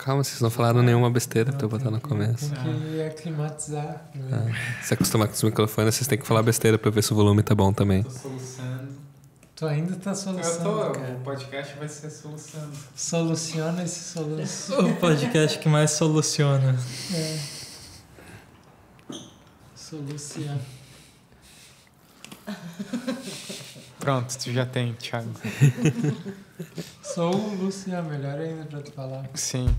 Calma, vocês não falaram nenhuma besteira pra eu botar no começo. Tem que aclimatizar. Né? Se acostumar com os microfones, vocês têm que falar besteira pra ver se o volume tá bom também. Tô soluçando. Tu ainda tá solucionando, cara. O podcast vai ser solucionando. Soluciona esse soluço. O podcast que mais soluciona. É. Soluciona. Pronto, tu já tem, Thiago. Sou o Luciano, melhor ainda pra tu falar. Sim.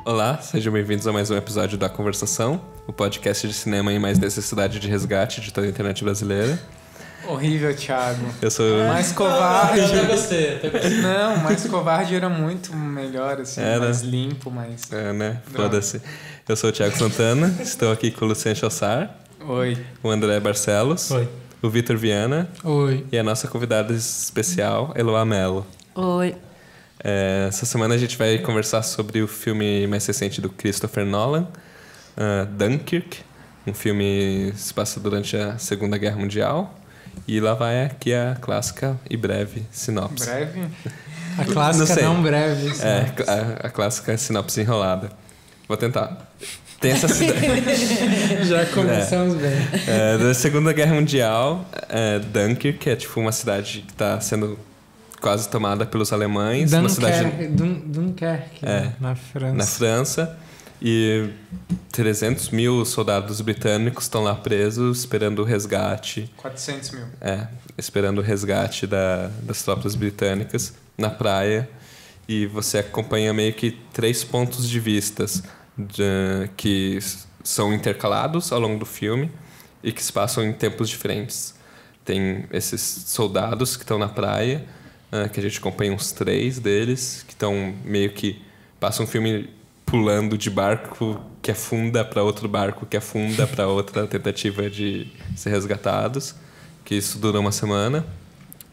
Olá, sejam bem-vindos a mais um episódio da Conversação, o podcast de cinema em mais necessidade de resgate de toda a internet brasileira. Horrível, Thiago. Eu sou... Mais covarde. Até gostei. Não, mais covarde era muito melhor, assim. Era. Mais limpo, mais... É, né? Foda-se. Eu sou o Thiago Santana, estou aqui com o Luciano Chossar, Oi. o André Barcelos, Oi. o Vitor Viana Oi. e a nossa convidada especial, Eloá Mello. Oi. Essa semana a gente vai conversar sobre o filme mais recente do Christopher Nolan, Dunkirk, um filme que se passa durante a Segunda Guerra Mundial. E lá vai aqui a clássica e breve sinopse. Breve? A clássica não breve. A clássica sinopse enrolada. Vou tentar. Tem essa cidade. Já começamos bem. Da Segunda Guerra Mundial, Dunkirk é tipo uma cidade que está sendo quase tomada pelos alemães. Dunkerque, na França. Na França. E 300 mil soldados britânicos estão lá presos esperando o resgate. 400 mil. Esperando o resgate das tropas britânicas na praia. E você acompanha meio que 3 pontos de vistas que são intercalados ao longo do filme e que se passam em tempos diferentes. Tem esses soldados que estão na praia, que a gente acompanha uns 3 deles, que estão meio que... Passam um filme pulando de barco que afunda para outro barco que afunda para outra tentativa de ser resgatados, que isso dura uma semana.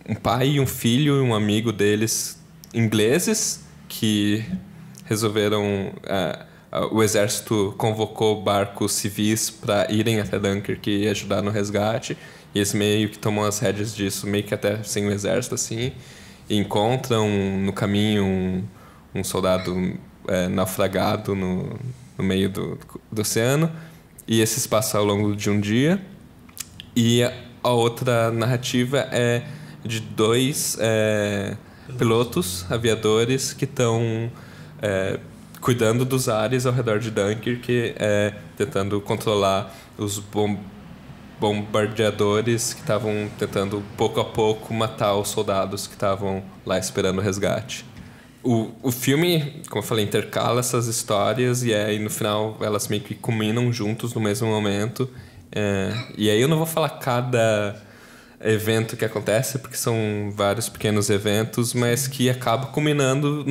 Um pai e um filho e um amigo deles, ingleses, que resolveram... o exército convocou barcos civis para irem até Dunkirk e ajudar no resgate. E eles meio que tomam as rédeas disso, meio que até sem o exército, assim. E encontram no caminho um soldado naufragado no meio do oceano. E esse se passa ao longo de um dia. E a outra narrativa é de 2 pilotos, aviadores, que estão cuidando dos ares ao redor de Dunkirk, tentando controlar os bombardeadores que estavam tentando, pouco a pouco, matar os soldados que estavam lá esperando o resgate. O filme, como eu falei, intercala essas histórias e aí no final elas meio que culminam juntos no mesmo momento. E aí eu não vou falar cada evento que acontece, porque são vários pequenos eventos, mas que acaba culminando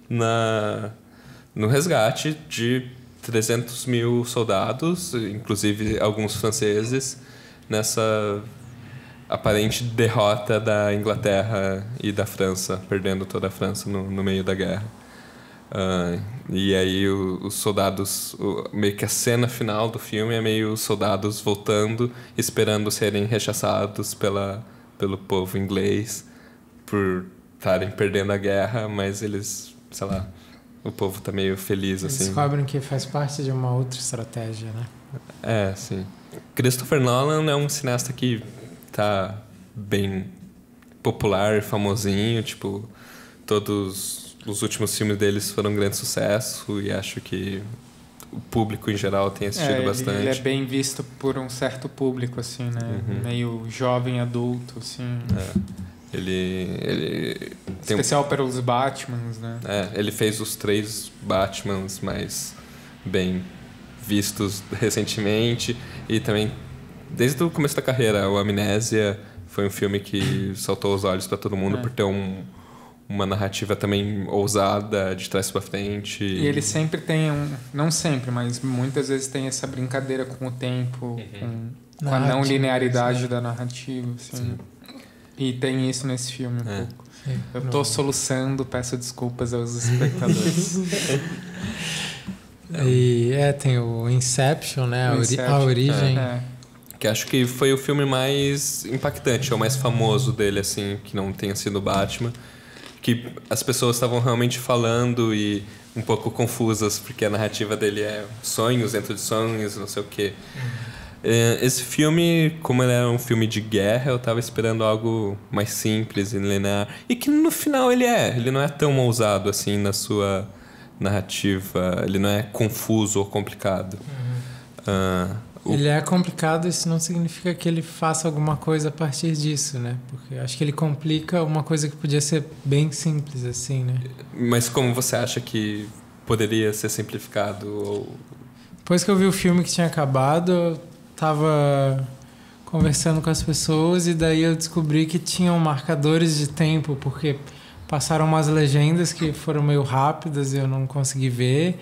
no resgate de 300 mil soldados, inclusive alguns franceses, nessa aparente derrota da Inglaterra e da França, perdendo toda a França no meio da guerra. E aí os soldados, meio que a cena final do filme é meio os soldados voltando, esperando serem rechaçados pelo povo inglês por estarem perdendo a guerra, mas eles, sei lá, o povo tá meio feliz, Eles assim. descobrem que faz parte de uma outra estratégia, né? Sim. Christopher Nolan é um cineasta que tá bem popular, famosinho, tipo, todos os últimos filmes deles foram um grande sucesso e acho que o público em geral tem assistido bastante. Ele é bem visto por um certo público, assim, né? Uhum. Meio jovem, adulto, assim. Ele tem especial para os Batmans, né? Ele fez os 3 Batmans mais bem vistos recentemente e também desde o começo da carreira. O Amnésia foi um filme que saltou os olhos para todo mundo por ter uma narrativa também ousada, de trás para frente. E ele sempre tem não sempre, mas muitas vezes tem essa brincadeira com o tempo, com a não linearidade da narrativa, assim. E tem isso nesse filme um É. pouco. Eu tô soluçando, peço desculpas aos espectadores. E tem o Inception, né? Inception. A origem. É. Que acho que foi o filme mais impactante, ou mais famoso dele, assim, que não tenha sido Batman. Que as pessoas estavam realmente falando e um pouco confusas, porque a narrativa dele é sonhos dentro de sonhos, não sei o quê. Esse filme, como ele era um filme de guerra, eu tava esperando algo mais simples e linear. E que no final ele não é tão ousado assim na sua narrativa, ele não é confuso ou complicado. Ele é complicado, isso não significa que ele faça alguma coisa a partir disso, né? Porque eu acho que ele complica uma coisa que podia ser bem simples, assim, né? Mas como você acha que poderia ser simplificado? Ou... Depois que eu vi o filme que tinha acabado, eu tava conversando com as pessoas e daí eu descobri que tinham marcadores de tempo, porque passaram umas legendas que foram meio rápidas e eu não consegui ver.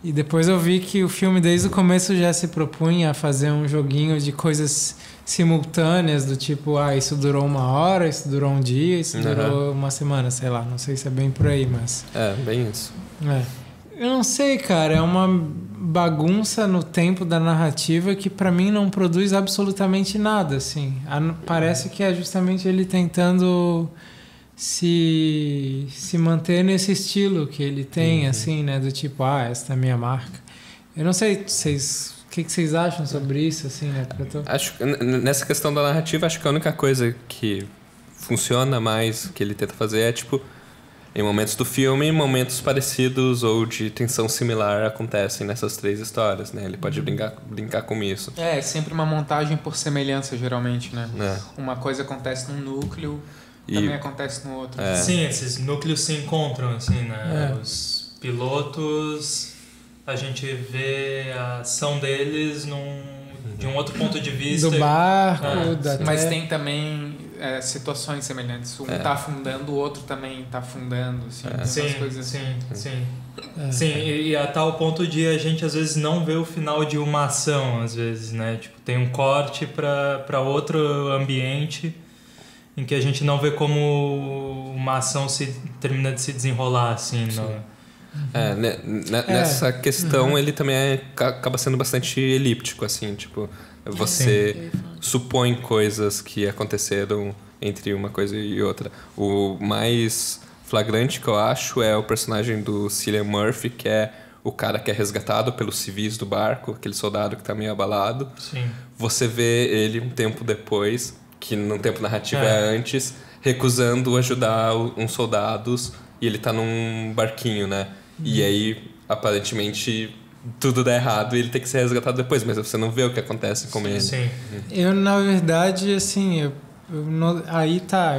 E depois eu vi que o filme desde o começo já se propunha a fazer um joguinho de coisas simultâneas, do tipo, isso durou 1 hora, isso durou um dia, isso durou 1 semana, sei lá, não sei se é bem por aí, mas... É, bem isso. Eu não sei, cara, é uma bagunça no tempo da narrativa que pra mim não produz absolutamente nada, assim. Parece que é justamente ele tentando se manter nesse estilo que ele tem, assim, né? Do tipo, essa é a minha marca. Eu não sei, o que vocês acham sobre isso, assim, né? Porque Acho que nessa questão da narrativa, acho que a única coisa que funciona mais, que ele tenta fazer é, tipo, em momentos do filme, momentos parecidos ou de tensão similar acontecem nessas 3 histórias, né? Ele pode brincar com isso. É sempre uma montagem por semelhança, geralmente, né? Uma coisa acontece num núcleo, também acontece no outro. Sim, esses núcleos se encontram, assim, né? Os pilotos, a gente vê a ação deles de um outro ponto de vista. Do barco, Mas tem também situações semelhantes. Um tá afundando, o outro também tá afundando. Assim, coisas assim. Sim, e a tal ponto de a gente às vezes não ver o final de uma ação, às vezes, né? Tipo, tem um corte para outro ambiente em que a gente não vê como uma ação termina de se desenrolar, assim. Nessa questão ele também acaba sendo bastante elíptico, assim, tipo, você supõe coisas que aconteceram entre uma coisa e outra. O mais flagrante que eu acho é o personagem do Cillian Murphy, que é o cara que é resgatado pelos civis do barco, aquele soldado que tá meio abalado. Sim. Você vê ele um tempo depois, que no tempo narrativo é antes, recusando ajudar uns soldados, e ele tá num barquinho, né? E aí, aparentemente, tudo dá errado e ele tem que ser resgatado depois, mas você não vê o que acontece com ele. Sim. Eu, na verdade, assim, eu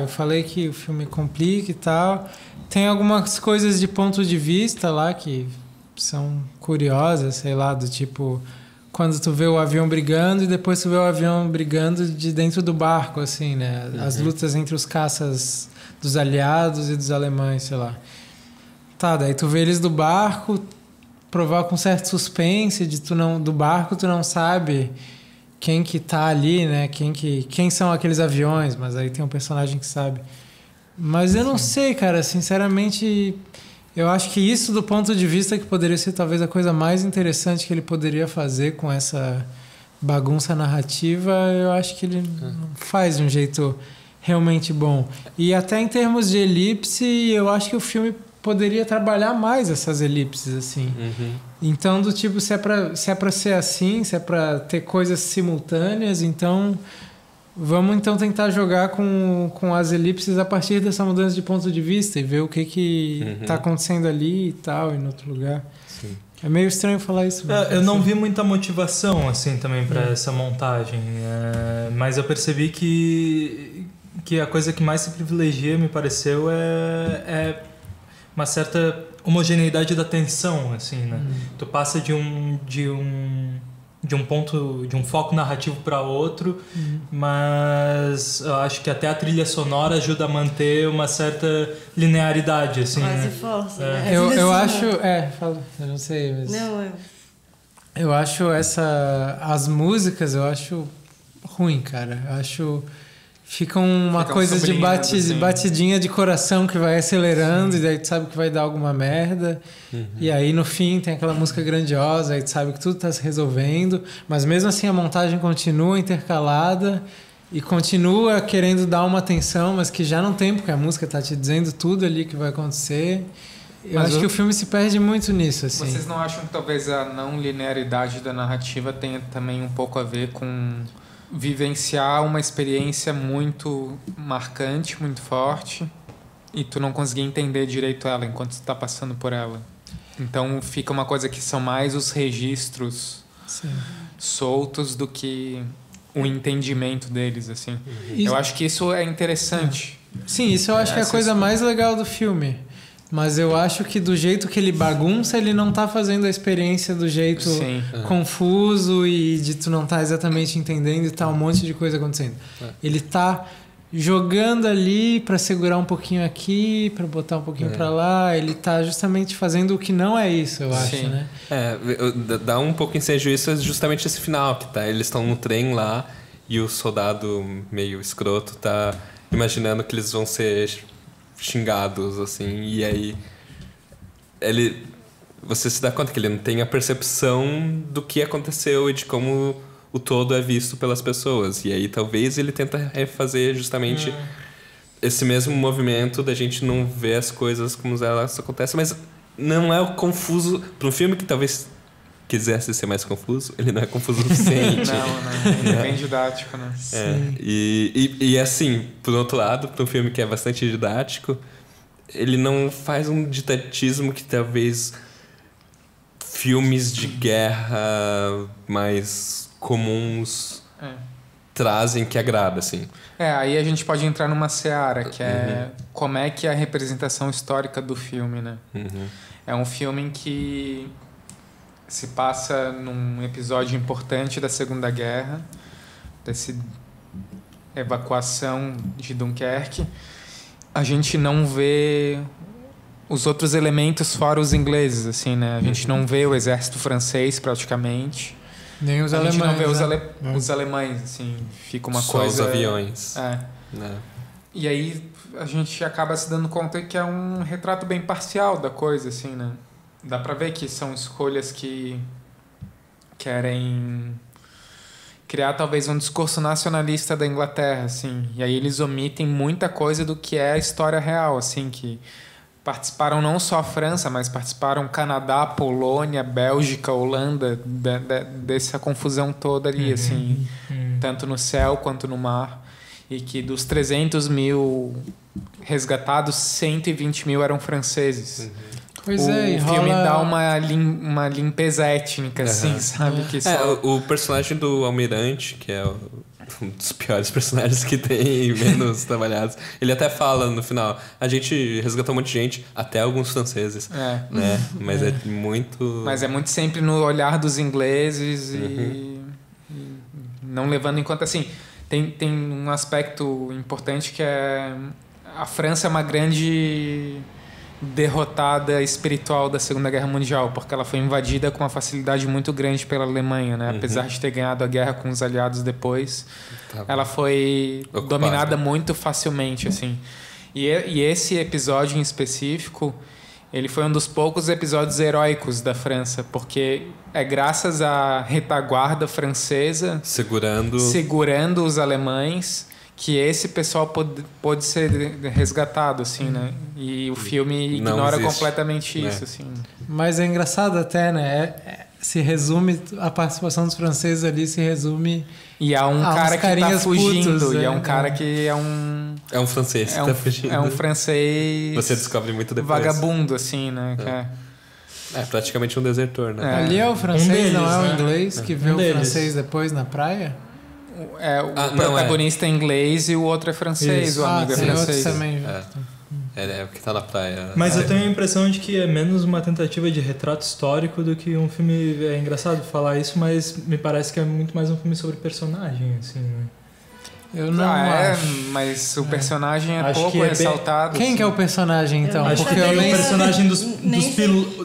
falei que o filme complica e tal. Tem algumas coisas de ponto de vista lá que são curiosas, sei lá, do tipo... Quando tu vê o avião brigando e depois tu vê o avião brigando de dentro do barco, assim, né? As lutas entre os caças dos aliados e dos alemães, sei lá. Daí tu vê eles do barco, provoca um certo suspense do barco, tu não sabe quem que tá ali, né? Quem são aqueles aviões, mas aí tem um personagem que sabe. Mas eu não sei, cara, sinceramente... Eu acho que isso, do ponto de vista que poderia ser talvez a coisa mais interessante que ele poderia fazer com essa bagunça narrativa, eu acho que ele não faz de um jeito realmente bom. E até em termos de elipse, eu acho que o filme poderia trabalhar mais essas elipses, assim. Então, do tipo, se é pra ser assim, se é pra ter coisas simultâneas, então... Vamos então tentar jogar com as elipses a partir dessa mudança de ponto de vista e ver o que tá acontecendo ali e tal, e no outro lugar. Sim. É meio estranho falar isso. Eu não vi muita motivação assim também para essa montagem, mas eu percebi que a coisa que mais se privilegia, me pareceu, é uma certa homogeneidade da tensão, assim, né? Tu passa de um ponto, de um foco narrativo para outro, mas eu acho que até a trilha sonora ajuda a manter uma certa linearidade, assim. Quase né? força, É. né? Eu acho... fala, eu não sei, mas... Não, Eu acho as músicas, eu acho ruim, cara. Eu acho fica uma coisa de batidinha de coração que vai acelerando, e daí tu sabe que vai dar alguma merda. E aí no fim tem aquela música grandiosa, aí tu sabe que tudo tá se resolvendo, mas mesmo assim a montagem continua intercalada e continua querendo dar uma atenção, mas que já não tem, porque a música tá te dizendo tudo ali que vai acontecer. Eu acho que o filme se perde muito nisso, assim. Vocês não acham que talvez a não linearidade da narrativa tenha também um pouco a ver com vivenciar uma experiência muito marcante, muito forte, e tu não conseguir entender direito ela enquanto tu tá passando por ela? Então fica uma coisa que são mais os registros soltos do que o entendimento deles, assim. Eu acho que isso é interessante. Sim, isso eu acho que é a coisa mais legal do filme. Mas eu acho que do jeito que ele bagunça, ele não tá fazendo a experiência do jeito confuso e de tu não tá exatamente entendendo e tá um monte de coisa acontecendo. Ele tá jogando ali pra segurar um pouquinho aqui, pra botar um pouquinho pra lá. Ele tá justamente fazendo o que não é isso, eu acho, né? Dá um pouco ensejo isso é justamente esse final, que tá, eles estão no trem lá e o soldado meio escroto tá imaginando que eles vão ser xingados, assim, e aí você se dá conta que ele não tem a percepção do que aconteceu e de como o todo é visto pelas pessoas, e aí talvez ele tenta refazer justamente esse mesmo movimento da gente não ver as coisas como elas acontecem, mas não é o confuso para um filme que talvez quisesse ser mais confuso, ele não é confuso o suficiente. Não, é bem didático, né? E assim, por outro lado, para um filme que é bastante didático, ele não faz um didatismo que talvez filmes de guerra mais comuns trazem, que agrada, assim. Aí a gente pode entrar numa seara, que é como é que é a representação histórica do filme, né? É um filme em que se passa num episódio importante da Segunda Guerra, dessa evacuação de Dunkerque. A gente não vê os outros elementos fora os ingleses, assim, né? A gente não vê o exército francês praticamente. Nem os alemães. A gente não vê os alemães, assim, fica uma só coisa... os aviões. E aí a gente acaba se dando conta que é um retrato bem parcial da coisa, assim, né? Dá pra ver que são escolhas que querem criar talvez um discurso nacionalista da Inglaterra, assim. E aí eles omitem muita coisa do que é a história real, assim, que participaram não só a França, mas participaram Canadá, Polônia, Bélgica, Holanda, dessa confusão toda ali, assim, tanto no céu quanto no mar. E que dos 300 mil resgatados, 120 mil eram franceses. Pois o filme dá uma limpeza étnica, assim, sabe? Que só... o personagem do Almirante, que é um dos piores personagens que tem, menos trabalhados, ele até fala no final, a gente resgatou um monte de gente, até alguns franceses, né? Mas é muito... Mas é muito sempre no olhar dos ingleses e não levando em conta, assim... Tem um aspecto importante que é... A França é uma grande derrotada espiritual da Segunda Guerra Mundial, porque ela foi invadida com uma facilidade muito grande pela Alemanha, né? Apesar de ter ganhado a guerra com os aliados depois, ela foi dominada muito facilmente, assim. E esse episódio em específico, ele foi um dos poucos episódios heróicos da França, porque é graças à retaguarda francesa segurando os alemães que esse pessoal pôde ser resgatado, assim, né? E o filme ignora completamente isso, assim. Mas é engraçado até, né? Se resume, a participação dos franceses ali se resume... E há um cara que tá fugindo, putos, e é um cara que é um... É um francês que tá fugindo. É um francês... Você descobre muito depois. Vagabundo, assim, né? É praticamente um desertor, né? Ali é o francês, não é o inglês, que vê o francês depois na praia? O protagonista é inglês e o outro é francês, isso. O amigo é francês. Outro também. É o que tá na praia. Mas eu tenho a impressão de que é menos uma tentativa de retrato histórico do que um filme... É engraçado falar isso, mas me parece que é muito mais um filme sobre personagem, assim, né? Eu não acho. Mas o personagem é acho pouco ressaltado. Quem assim. que é o personagem, então? Acho que o personagem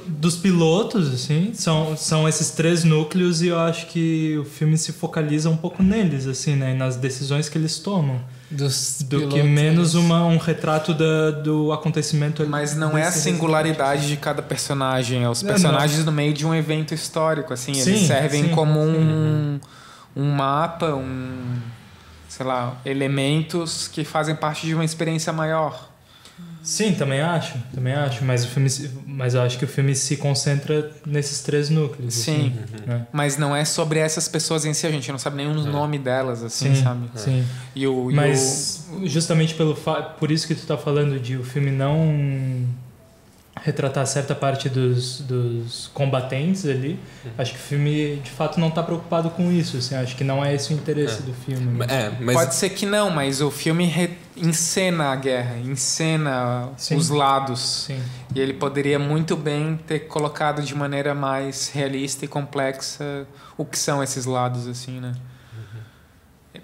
dos pilotos, assim, são esses 3 núcleos, e eu acho que o filme se focaliza um pouco neles, assim, né? Nas decisões que eles tomam. do que menos um retrato do acontecimento. Mas não é a singularidade de cada personagem, é os personagens no meio de um evento histórico, assim, eles servem como um mapa, sei lá, elementos que fazem parte de uma experiência maior. Sim, também acho, mas eu acho que o filme se concentra nesses 3 núcleos. Sim, assim, né? Mas não é sobre essas pessoas em si, a gente não sabe nenhum nome delas, assim, sabe? Sim. Mas justamente por isso que tu tá falando de o filme não retratar certa parte dos combatentes ali, acho que o filme de fato não está preocupado com isso, assim, acho que não é esse o interesse do filme. Mas... Pode ser que não, mas o filme encena a guerra, encena os lados. Sim. E ele poderia muito bem ter colocado de maneira mais realista e complexa o que são esses lados, assim, né?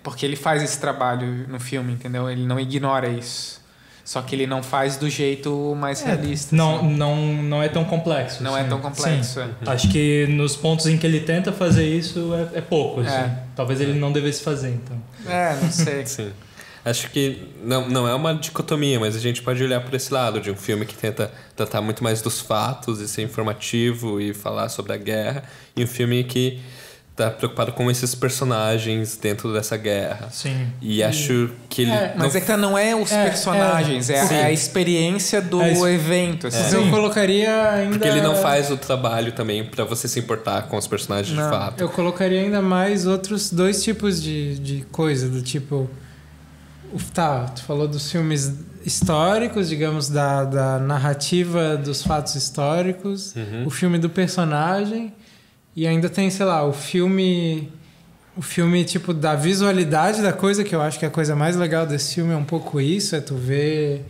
Porque ele faz esse trabalho no filme, entendeu? Ele não ignora isso. Só que ele não faz do jeito mais realista. Não é tão complexo. Não é tão complexo. Acho que nos pontos em que ele tenta fazer isso é pouco. Assim. Talvez ele não devesse fazer, então. Não sei. Sim. Acho que não é uma dicotomia, mas a gente pode olhar por esse lado de um filme que tenta tratar muito mais dos fatos e ser informativo e falar sobre a guerra, e um filme que tá preocupado com esses personagens dentro dessa guerra. Sim. E acho que ele... Mas não é os personagens, é a experiência do evento. Assim. Eu colocaria ainda... Porque ele não faz o trabalho também pra você se importar com os personagens de fato. Eu colocaria ainda mais outros 2 tipos de coisa, do tipo... tu falou dos filmes históricos, digamos, da narrativa dos fatos históricos, o filme do personagem... E ainda tem, sei lá, o filme tipo da visualidade da coisa, que eu acho que a coisa mais legal desse filme é um pouco isso, é tu ver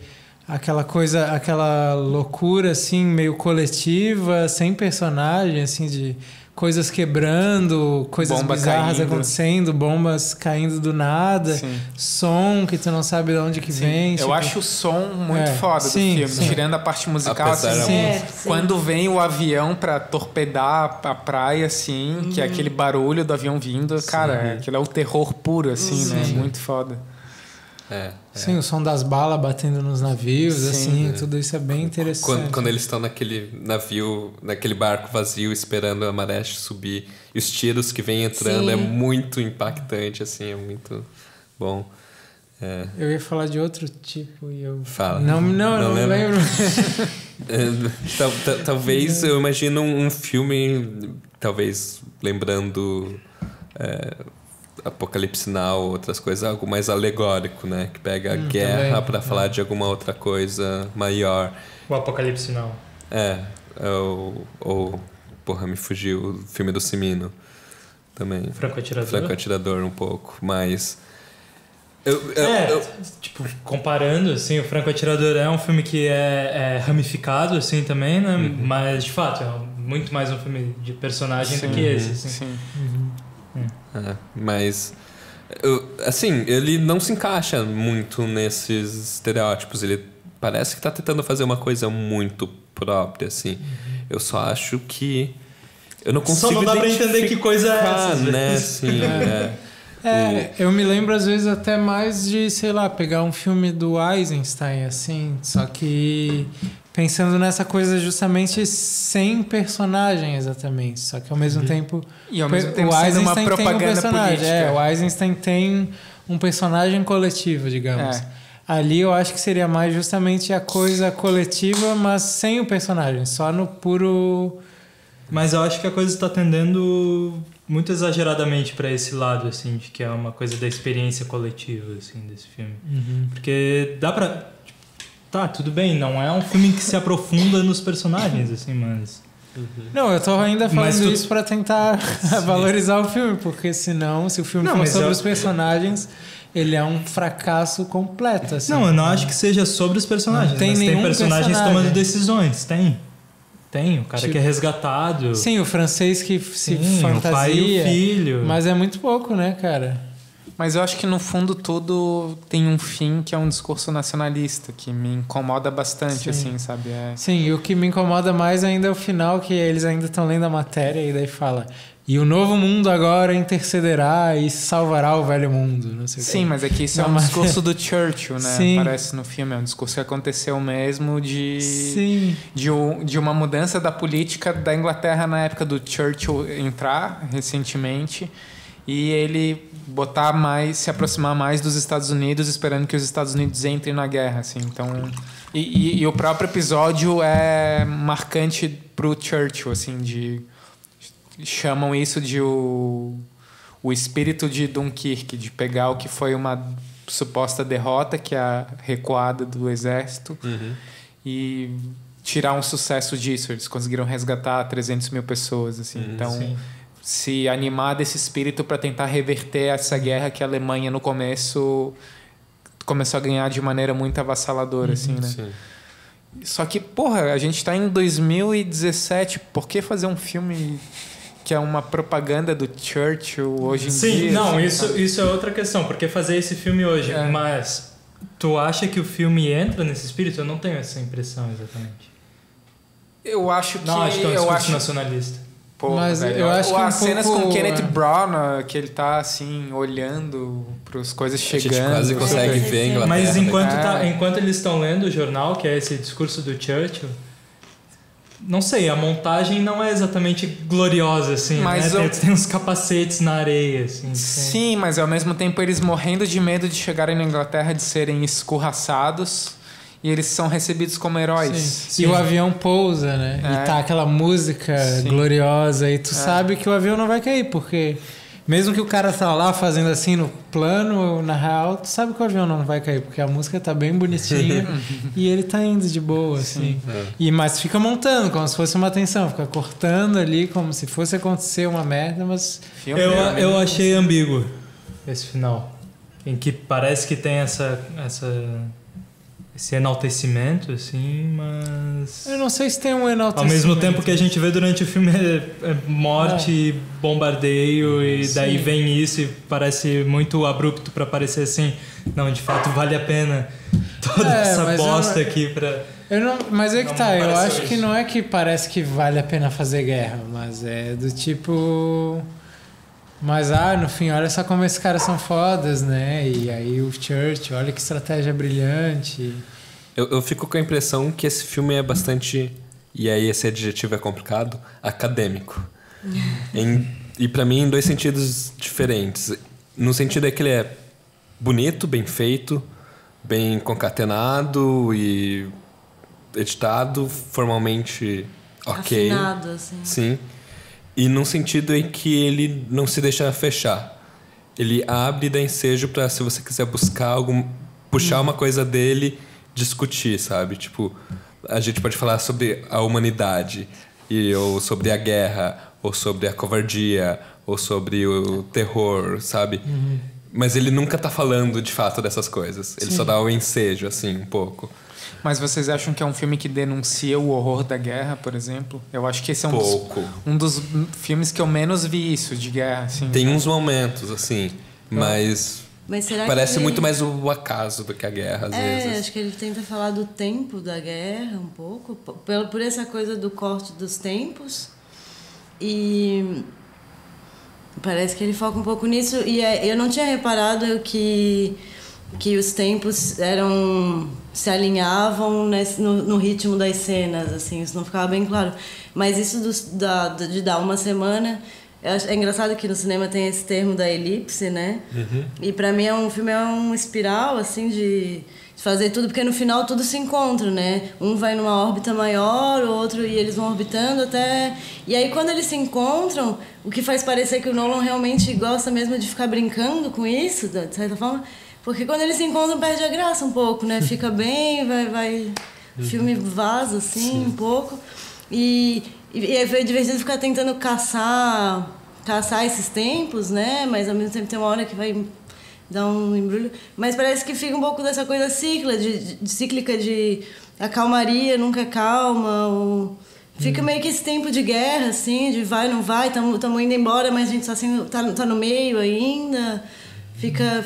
aquela loucura assim, meio coletiva, sem personagem, assim, de coisas quebrando, coisas bizarras acontecendo, bombas caindo do nada, som que tu não sabe de onde que vem. Eu acho o som muito foda do filme, tirando a parte musical, quando vem o avião pra torpedar a praia, assim, que é aquele barulho do avião vindo, cara, aquilo é o terror puro, assim, né? Muito foda. Sim, o som das balas batendo nos navios, assim, tudo isso é bem interessante. Quando eles estão naquele navio, naquele barco vazio, esperando a maré subir, e os tiros que vêm entrando, é muito impactante, assim, é muito bom. Eu ia falar de outro tipo e eu... Fala. Não lembro. Talvez eu imagino um filme, talvez lembrando... Apocalipse Now, outras coisas, algo mais alegórico, né? Que pega a guerra para falar de alguma outra coisa maior. O Apocalipse Now. Porra, me fugiu o filme do Cimino também. Franco Atirador. Franco Atirador um pouco, mas... Tipo, comparando, assim, o Franco Atirador é um filme que é ramificado, assim, também, né? Mas, de fato, é muito mais um filme de personagem do que esse, assim. Mas assim, ele não se encaixa muito nesses estereótipos. Ele parece que tá tentando fazer uma coisa muito própria, assim. Eu só acho que eu não consigo só não dá pra entender que coisa é essa, né? Assim, eu me lembro às vezes até mais de, sei lá, pegar um filme do Eisenstein, assim, só que pensando nessa coisa justamente sem personagem exatamente, só que ao mesmo tempo e ao mesmo tempo o Eisenstein uma propaganda tem um personagem, política. O Eisenstein tem um personagem coletivo, digamos. Ali eu acho que seria mais justamente a coisa coletiva, mas sem o personagem, só no puro... Mas eu acho que a coisa está tendendo muito exageradamente para esse lado, assim, de que é uma coisa da experiência coletiva, assim, desse filme. Porque dá pra... Tá, tudo bem, não é um filme que se aprofunda nos personagens, assim, mas... Não, eu tô ainda falando isso pra tentar valorizar o filme, porque senão, se o filme for sobre os personagens, ele é um fracasso completo, assim. Não, eu não acho que seja sobre os personagens, não tem mas nenhum tem personagens personagem tomando decisões, tem, o cara que é resgatado. Sim, o francês que se fantasia. O pai e o filho. Mas é muito pouco, né, cara? Mas eu acho que no fundo tudo tem um fim que é um discurso nacionalista, que me incomoda bastante, assim, sabe? Sim, e o que me incomoda mais ainda é o final, que eles ainda estão lendo a matéria e daí fala: E o novo mundo agora intercederá e salvará o velho mundo. Não sei Sim, mas é que isso é um discurso do Churchill, né? Sim. Parece no filme. É um discurso que aconteceu mesmo de uma mudança da política da Inglaterra na época do Churchill entrar recentemente e ele se aproximar mais dos Estados Unidos, esperando que os Estados Unidos entrem na guerra, assim. Então, e o próprio episódio é marcante pro Churchill, assim, chamam isso de o espírito de Dunkirk, de pegar o que foi uma suposta derrota, que é a recuada do exército, e tirar um sucesso disso. Eles conseguiram resgatar 300 mil pessoas, assim. Então, sim, se animar desse espírito para tentar reverter essa guerra que a Alemanha no começo começou a ganhar de maneira muito avassaladora, assim, né? Sim. Só que, porra, a gente tá em 2017, por que fazer um filme que é uma propaganda do Churchill hoje em dia? Sim, não, isso é outra questão, porque fazer esse filme hoje, mas tu acha que o filme entra nesse espírito? Eu não tenho essa impressão exatamente. Eu acho que... Não, acho que é um discurso nacionalista. Porra, mas velho, eu acho que as cenas com o Kenneth Branagh, que ele tá assim, olhando para as coisas chegando. A gente quase consegue ver a Inglaterra. Mas enquanto eles estão lendo o jornal, que é esse discurso do Churchill, não sei, a montagem não é exatamente gloriosa, assim, mas né? Tem uns capacetes na areia, assim. Sim, mas ao mesmo tempo eles morrendo de medo de chegarem na Inglaterra, de serem escorraçados. E eles são recebidos como heróis. Sim. E o avião pousa, né? E tá aquela música gloriosa. E tu sabe que o avião não vai cair, porque mesmo que o cara tá lá fazendo assim no plano, na real, tu sabe que o avião não vai cair, porque a música tá bem bonitinha e ele tá indo de boa, assim. Mas fica montando, como se fosse uma tensão. Fica cortando ali, como se fosse acontecer uma merda, mas... Eu achei ambíguo esse final. Em que parece que tem esse enaltecimento, assim, mas... Eu não sei se tem um enaltecimento. Ao mesmo tempo que a gente vê durante o filme é morte, bombardeio, e daí vem isso e parece muito abrupto pra parecer assim, não, de fato vale a pena toda essa bosta aqui pra... Mas é que eu acho que não é que parece que vale a pena fazer guerra, mas é do tipo... Mas, no fim, olha só como esses caras são fodas, né? E aí o Churchill, olha que estratégia brilhante. Eu fico com a impressão que esse filme é bastante, e aí esse adjetivo é complicado, acadêmico. E pra mim, em dois sentidos diferentes. No sentido é que ele é bonito, bem feito, bem concatenado e editado, formalmente ok. Afinado, assim. Sim. E num sentido em que ele não se deixa fechar. Ele abre e dá ensejo pra, se você quiser buscar puxar uma coisa dele, discutir, sabe? Tipo, a gente pode falar sobre a humanidade, ou sobre a guerra, ou sobre a covardia, ou sobre o terror, sabe? Mas ele nunca tá falando de fato dessas coisas. Ele só dá o ensejo, assim, um pouco. Mas vocês acham que é um filme que denuncia o horror da guerra, por exemplo? Eu acho que esse é um dos filmes que eu menos vi isso, de guerra. Assim, tem uns momentos, assim, mas parece muito mais o acaso do que a guerra, às vezes. Acho que ele tenta falar do tempo da guerra um pouco, por essa coisa do corte dos tempos. E parece que ele foca um pouco nisso. E eu não tinha reparado que os tempos se alinhavam no ritmo das cenas, assim, isso não ficava bem claro. Mas isso de dar uma semana, é engraçado que no cinema tem esse termo da elipse, né? E pra mim o filme é um espiral, assim, de fazer tudo, porque no final tudo se encontra, né? Um vai numa órbita maior, o outro, e eles vão orbitando até... E aí quando eles se encontram, o que faz parecer que o Nolan realmente gosta mesmo de ficar brincando com isso, de certa forma... Porque quando eles se encontram, perde a graça um pouco, né? Fica bem, vai... O filme vaza, assim, um pouco. E foi divertido ficar tentando caçar esses tempos, né? Mas ao mesmo tempo tem uma hora que vai dar um embrulho. Mas parece que fica um pouco dessa coisa cíclica de a calmaria nunca é calma. Fica meio que esse tempo de guerra, assim, de vai, não vai, estamos indo embora, mas a gente tá no meio ainda. Fica...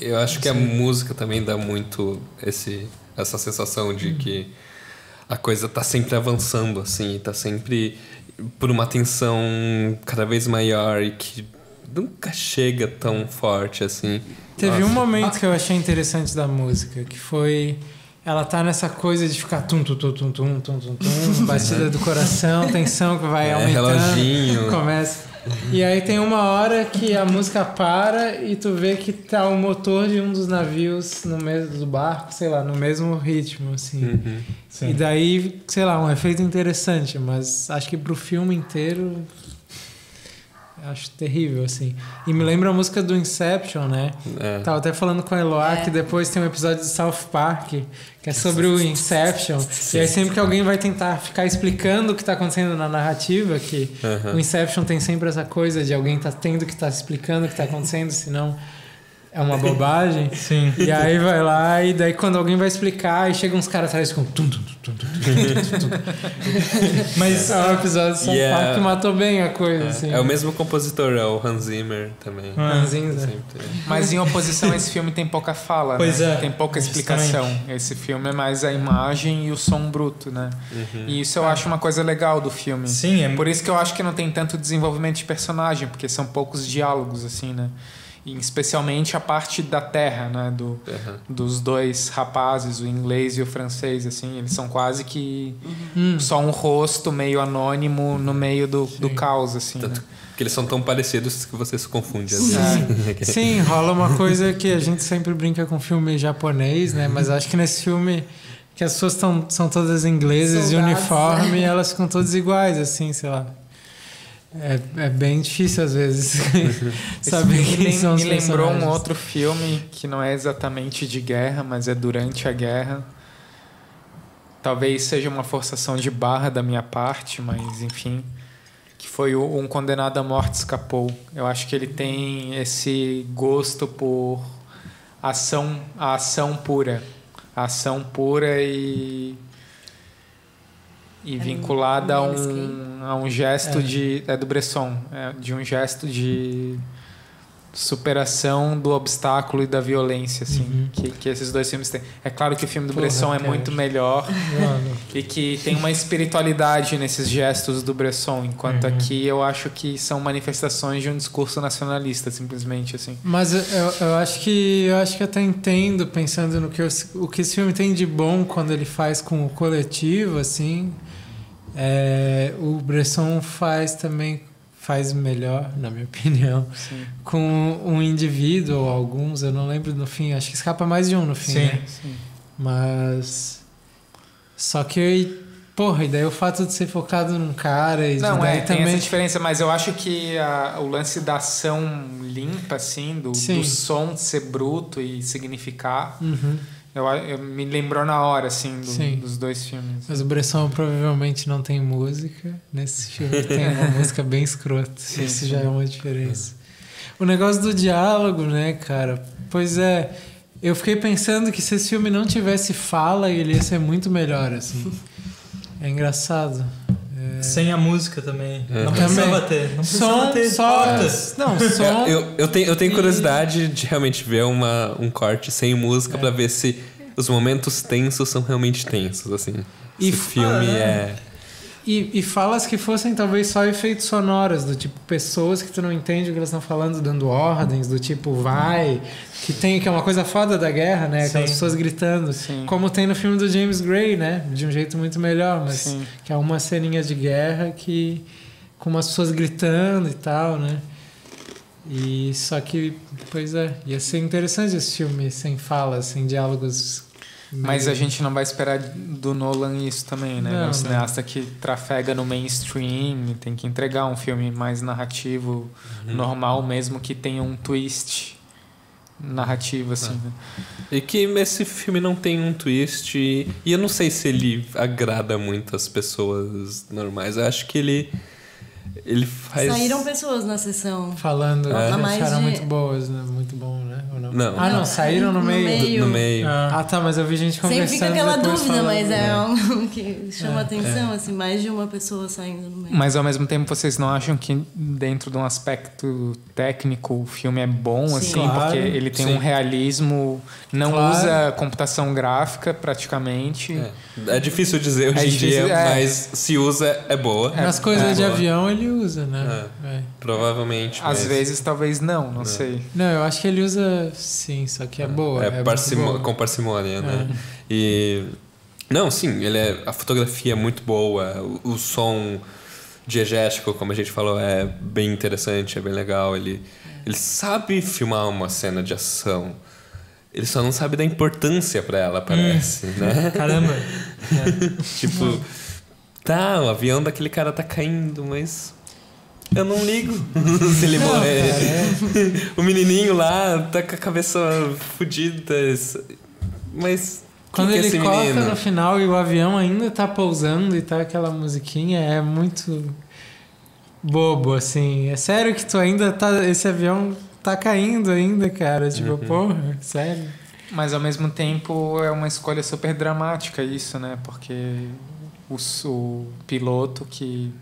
Eu acho que a música também dá muito essa sensação de que a coisa tá sempre avançando, assim, tá sempre... por uma tensão cada vez maior e que nunca chega tão forte assim. Teve um momento que eu achei interessante da música, que foi... Ela tá nessa coisa de ficar tum, tum, tum, tum, tum, tum, tum, tum, batida do coração, tensão que vai aumentando. Reloginho. Começa. E aí tem uma hora que a música para e tu vê que tá o motor de um dos navios no mesmo do barco, sei lá, no mesmo ritmo, assim. E daí, sei lá, um efeito interessante, mas acho que pro filme inteiro... Acho terrível, assim. E me lembra a música do Inception, né? Tava até falando com a Eloá que depois tem um episódio de South Park que é sobre o Inception. E aí sempre que alguém vai tentar ficar explicando o que tá acontecendo na narrativa, que o Inception tem sempre essa coisa de alguém tá tendo que tá explicando o que tá acontecendo, senão é uma bobagem. Sim. E aí vai lá, e daí quando alguém vai explicar, e chegam uns caras atrás com tum, tum, tum, tum, tum, tum. Mas é um episódio de South Park que matou bem a coisa, assim. É o mesmo compositor, é o Hans Zimmer também. Hans Zimmer. Mas em oposição, esse filme tem pouca fala, Pois né? é, Tem pouca explicação. Esse filme é mais a imagem e o som bruto, né? E isso eu acho uma coisa legal do filme. Sim, Por isso que eu acho que não tem tanto desenvolvimento de personagem, porque são poucos diálogos, assim, né? E especialmente a parte da terra, né? Dos dois rapazes, o inglês e o francês, assim. Eles são quase que só um rosto meio anônimo no meio do caos, assim, Tanto né? que eles são tão parecidos que você se confunde às vezes. Sim, rola uma coisa que a gente sempre brinca com filme japonês, né? Mas acho que nesse filme que as pessoas são todas inglesas de uniforme e elas ficam todas iguais, assim, sei lá. É bem difícil às vezes saber quem são os me lembrou personagens. um outro filme que não é exatamente de guerra, mas é durante a guerra. Talvez seja uma forçação de barra da minha parte, mas enfim, que foi Um Condenado à Morte Escapou. Eu acho que ele tem esse gosto por a ação pura e vinculada a um gesto do Bresson, de um gesto de superação do obstáculo e da violência, assim, que esses dois filmes têm. É claro que o filme do Bresson é muito melhor e que tem uma espiritualidade nesses gestos do Bresson, enquanto aqui eu acho que são manifestações de um discurso nacionalista, simplesmente, assim. Mas eu acho que até entendo, pensando no que o que esse filme tem de bom quando ele faz com o coletivo, assim. O Bresson faz melhor, na minha opinião, com um indivíduo ou alguns, eu não lembro no fim, acho que escapa mais de um no fim, né? Sim. Mas só que, porra, e daí o fato de ser focado num cara e não, daí tem também essa diferença, mas eu acho que o lance da ação limpa, assim, do som ser bruto e significar, eu me lembrou na hora, assim, dos dois filmes. Mas o Bresson provavelmente não tem música. Nesse filme tem uma música bem escrota. Isso já é uma diferença. O negócio do diálogo, né, cara? Pois é, eu fiquei pensando que se esse filme não tivesse fala, ele ia ser muito melhor, assim. É engraçado. Sem a música também. Não precisava ter. Não precisava ter. Não, som. Eu tenho curiosidade de realmente ver um corte sem música pra ver se os momentos tensos são realmente tensos, assim. E esse filme E falas que fossem talvez só efeitos sonoros, do tipo pessoas que tu não entende o que elas estão falando, dando ordens, do tipo vai, que é uma coisa foda da guerra, né? Aquelas pessoas gritando. Como tem no filme do James Gray, né? De um jeito muito melhor, mas que é uma ceninha de guerra com umas pessoas gritando e tal, né? E só que, pois ia ser interessante esse filme sem falas, sem diálogos. Mas a gente não vai esperar do Nolan isso também, né? É um cineasta que trafega no mainstream, tem que entregar um filme mais narrativo, normal, mesmo que tenha um twist narrativo, assim. Né? E que esse filme não tem um twist, e eu não sei se ele agrada muito as pessoas normais. Eu acho que Ele faz... Saíram pessoas na sessão. Falando, A mais acharam de- muito boas, né? Muito bom, né? Ou não? Não. Ah, não, saíram no meio. No meio. Ah, tá, mas eu vi gente conversando. Sempre fica aquela depois dúvida, falando, mas né? é algo que chama atenção, assim, mais de uma pessoa saindo no meio. Mas ao mesmo tempo vocês não acham que dentro de um aspecto técnico o filme é bom, Sim. assim, Claro. porque ele tem Sim. um realismo, não Claro. usa computação gráfica praticamente. É difícil dizer hoje É em difícil, dia, é. mas se usa, é boa. Nas coisas de boa. avião ele usa, né? É. Provavelmente. Às mas vezes talvez não sei. Não, eu acho que ele usa sim, só que é boa. É muito boa. com parcimônia, né? E... Não, sim, a fotografia é muito boa, o som diegético, como a gente falou, é bem interessante, é bem legal. Ele sabe filmar uma cena de ação. Ele só não sabe da importância pra ela, parece, né? Caramba. Tipo, tá, o avião daquele cara tá caindo, mas eu não ligo se ele morrer. O menininho lá tá com a cabeça fodida, mas Quando quem que é ele esse corta menino? no final e o avião ainda tá pousando e tá aquela musiquinha, é muito bobo, assim. É sério que tu ainda tá... Esse avião tá caindo ainda, cara. Tipo, porra, sério. Mas ao mesmo tempo é uma escolha super dramática isso, né? Porque o piloto que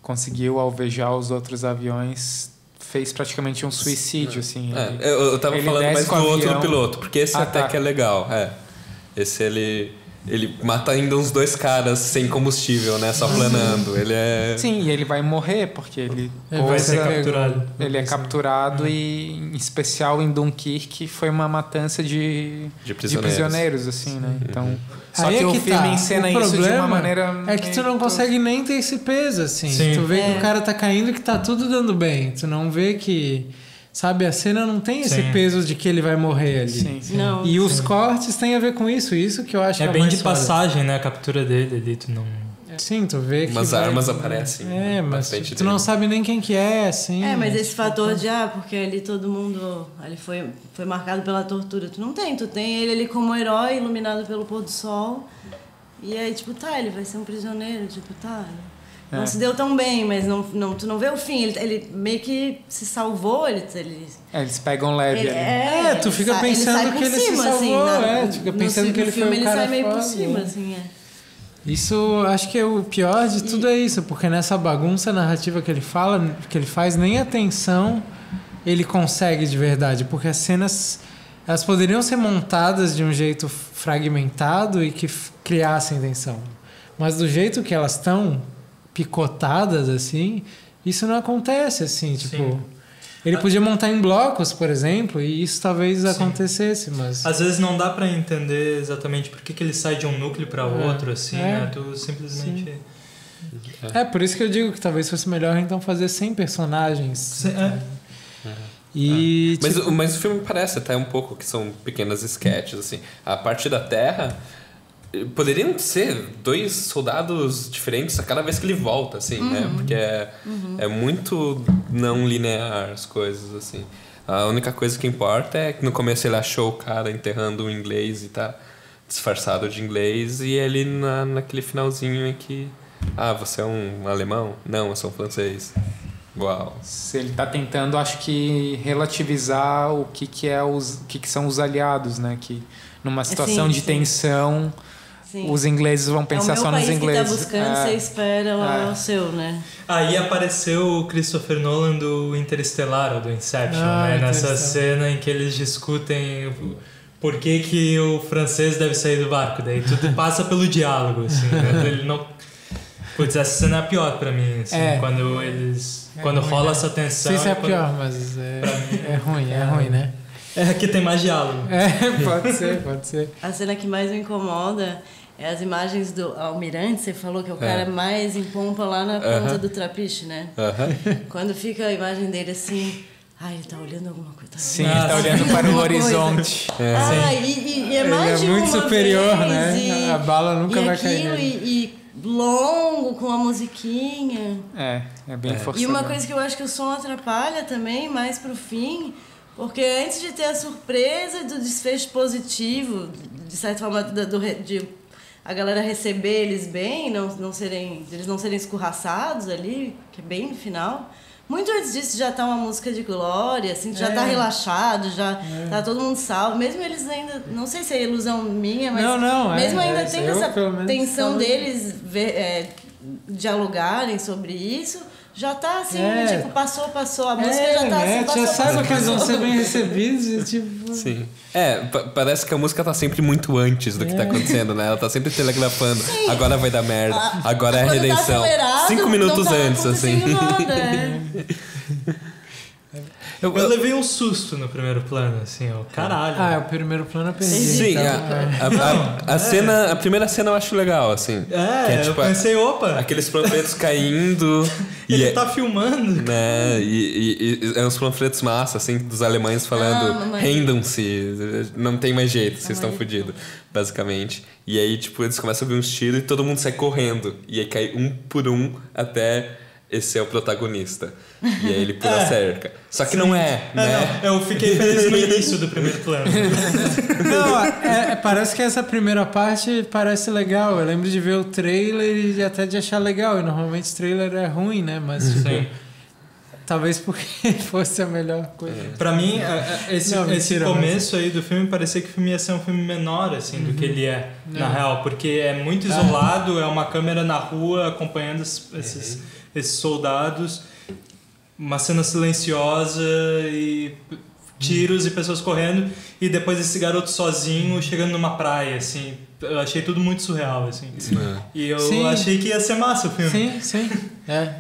conseguiu alvejar os outros aviões fez praticamente um suicídio, assim. Eu tava ele falando mais desce do com o outro avião. piloto, porque esse Ah, até tá. que é legal. Esse ele mata ainda uns 2 caras sem combustível, né? Só planando. Ele é... Sim, e ele vai morrer, porque ele Ele vai ser pousa- capturado. Ele é capturado e, em especial em Dunkirk, foi uma matança de prisioneiros, assim, né? Então, só Aí que é o que filme tá. encena O isso de uma problema maneira... É que tu não meio- consegue nem ter esse peso, assim. Sim. Tu vê que É. o cara tá caindo e que tá tudo dando bem. Tu não vê que... Sabe, a cena não tem esse Sim. peso de que ele vai morrer ali. Sim, sim. Não. E os cortes têm a ver com isso. Isso que eu acho que É bem mais de foda. passagem, né? A captura dele ali, tu não... Sim, tu vê que... Umas vai- armas aparecem É, na mas frente tu não dele. sabe nem quem que é, assim. É, mas esse tipo, fator de, porque ali todo mundo ali foi marcado pela tortura. Tu tem ele ali como herói, iluminado pelo pôr do sol. E aí, tipo, tá, ele vai ser um prisioneiro, tipo, tá. Não se deu tão bem, mas tu não vê o fim. Ele meio que se salvou, ele Eles pegam leve ali. tu fica ele pensando sai que por ele se cima, salvou, assim, tu fica pensando que ele foi filme, o cara ele sai meio por foda, cima, né? assim, Isso, acho que é o pior de tudo é isso, porque nessa bagunça narrativa que ele fala, que ele faz, nem atenção ele consegue de verdade, porque as cenas, elas poderiam ser montadas de um jeito fragmentado e que criassem tensão. Mas do jeito que elas estão picotadas, assim, isso não acontece, assim, tipo... Sim. Ele podia montar em blocos, por exemplo, e isso talvez acontecesse, mas... Às vezes não dá pra entender exatamente por que ele sai de um núcleo pra outro, assim, né? Tu simplesmente... É, por isso que eu digo que talvez fosse melhor então fazer 100 personagens. E... tipo, Mas o filme parece até um pouco que são pequenas sketches, assim. A parte da Terra poderiam ser 2 soldados diferentes a cada vez que ele volta, assim, né? Porque é muito não linear as coisas, assim. A única coisa que importa é que no começo ele achou o cara enterrando um inglês e tá disfarçado de inglês, e ele naquele finalzinho em que... Ah, você é um alemão? Não, eu sou um francês. Uau. Se ele tá tentando, acho que, relativizar o que são os aliados, né? Que numa situação sim, de sim. tensão, Sim. os ingleses vão pensar só nos ingleses. É o meu país que tá buscando, você espera É. o seu, né? Aí apareceu o Christopher Nolan do Interestelar, ou do Inception, Ah, né? Nessa Interestelar. cena em que eles discutem por que o francês deve sair do barco. Daí tudo passa pelo diálogo, assim, né? Ele não... Putz, essa cena é a pior pra mim, assim, quando eles... quando ruim, rola né? essa Não tensão... sei se é quando- pior, mas é ruim, né? É que tem mais diálogo. Pode ser. A cena que mais me incomoda é as imagens do Almirante. Você falou que é o cara mais em pompa lá na ponta do trapiche, né? Quando fica a imagem dele assim... Ai, ele tá olhando alguma coisa. Sim, ele tá olhando para o Alguma coisa. horizonte. E é mais Ele de é muito uma superior, vez, né? A bala nunca vai cair nele. E longo, com a musiquinha. É bem forçado. E uma coisa que eu acho que o som atrapalha também, mais pro fim, porque antes de ter a surpresa do desfecho positivo, de certa forma, a galera receber eles bem, eles não serem escorraçados ali, que é bem no final. Muito antes disso já tá uma música de glória, assim, já tá relaxado, já tá todo mundo salvo. Mesmo eles ainda, não sei se é ilusão minha, mas mesmo ainda tem essa tensão deles dialogarem sobre isso. Já tá assim, tipo, passou, a música já tá assim, passou. Já sabe que eles vão ser bem recebidos e tipo... Sim. Parece que a música tá sempre muito antes do que tá acontecendo, né? Ela tá sempre telegrafando. Sim. Agora vai dar merda, agora é a redenção. Tá 5 minutos não tá antes, assim. Nada, Eu levei um susto no primeiro plano, assim, ó. Caralho. O primeiro plano eu perdi. Sim, a primeira cena eu acho legal, assim. Eu pensei, opa! Aqueles panfletos caindo. Ele tá filmando. Né? E é uns panfletos massa, assim, dos alemães falando: rendam-se, não tem mais jeito, vocês estão fodidos, basicamente. E aí, tipo, eles começam a ouvir uns tiros e todo mundo sai correndo. E aí cai um por um até. Esse é o protagonista. E aí ele pula a cerca. Só que não é, né? Eu fiquei feliz no início do primeiro plano. Não, parece que essa primeira parte parece legal. Eu lembro de ver o trailer e até de achar legal. E normalmente o trailer é ruim, né? Mas tipo, talvez porque fosse a melhor coisa. Pra mim, esse começo aí do filme parecia que o filme ia ser um filme menor, assim, do que ele é, na real. Porque é muito isolado, é uma câmera na rua acompanhando esses soldados, uma cena silenciosa e tiros e pessoas correndo, e depois esse garoto sozinho chegando numa praia, assim. Eu achei tudo muito surreal, assim. E eu achei que ia ser massa o filme. Sim.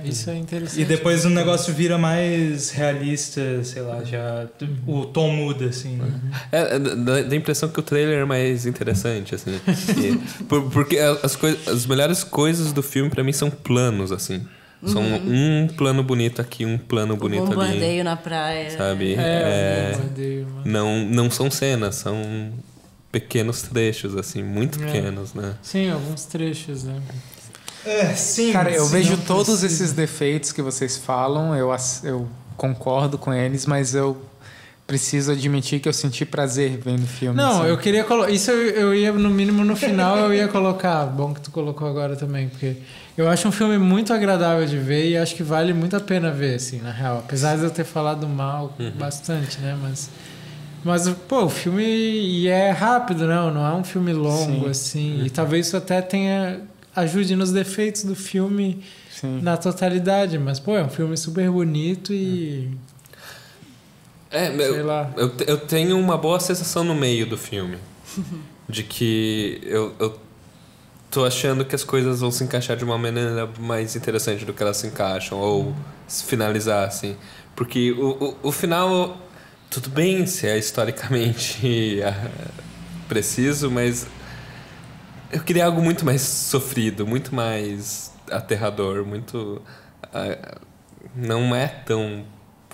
Isso é interessante. E depois o negócio vira mais realista, sei lá, já o tom muda, assim. Dá a impressão que o trailer é mais interessante, assim. Porque as melhores coisas do filme pra mim são planos, assim. São um plano bonito aqui, um plano bonito ali. Bombardeio na praia. Sabe? Bombardeio, não são cenas, são pequenos trechos, assim, muito pequenos, né? Sim, alguns trechos, né? Sim. Cara, eu vejo todos esses defeitos que vocês falam, eu concordo com eles, mas eu preciso admitir que eu senti prazer vendo o filme. Não, assim. eu queria colocar... Isso eu ia, no mínimo, no final, eu ia colocar. Bom que tu colocou agora também, porque eu acho um filme muito agradável de ver e acho que vale muito a pena ver, assim, na real. Apesar de eu ter falado mal bastante, né? Mas, pô, o filme é rápido, não é um filme longo, assim. E talvez isso até ajude nos defeitos do filme na totalidade. Mas, pô, é um filme super bonito e... sei lá. Eu tenho uma boa sensação no meio do filme. De que eu tô achando que as coisas vão se encaixar de uma maneira mais interessante do que elas se encaixam. Ou se finalizar, assim. Porque o final... Tudo bem se é historicamente preciso, mas... Eu queria algo muito mais sofrido, muito mais aterrador, muito... não é tão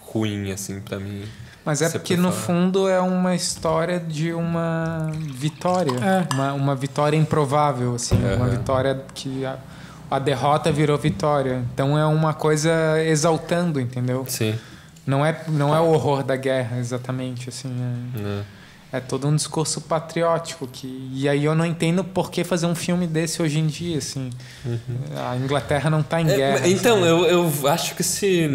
ruim, assim, pra mim. Mas é porque, no fundo, é uma história de uma vitória. Uma vitória improvável, assim. Uma vitória que a derrota virou vitória. Então é uma coisa exaltando, entendeu? Sim. Não é o horror da guerra, exatamente, assim. É todo um discurso patriótico. E aí eu não entendo por que fazer um filme desse hoje em dia, assim. A Inglaterra não está em guerra. Então, assim. eu acho que se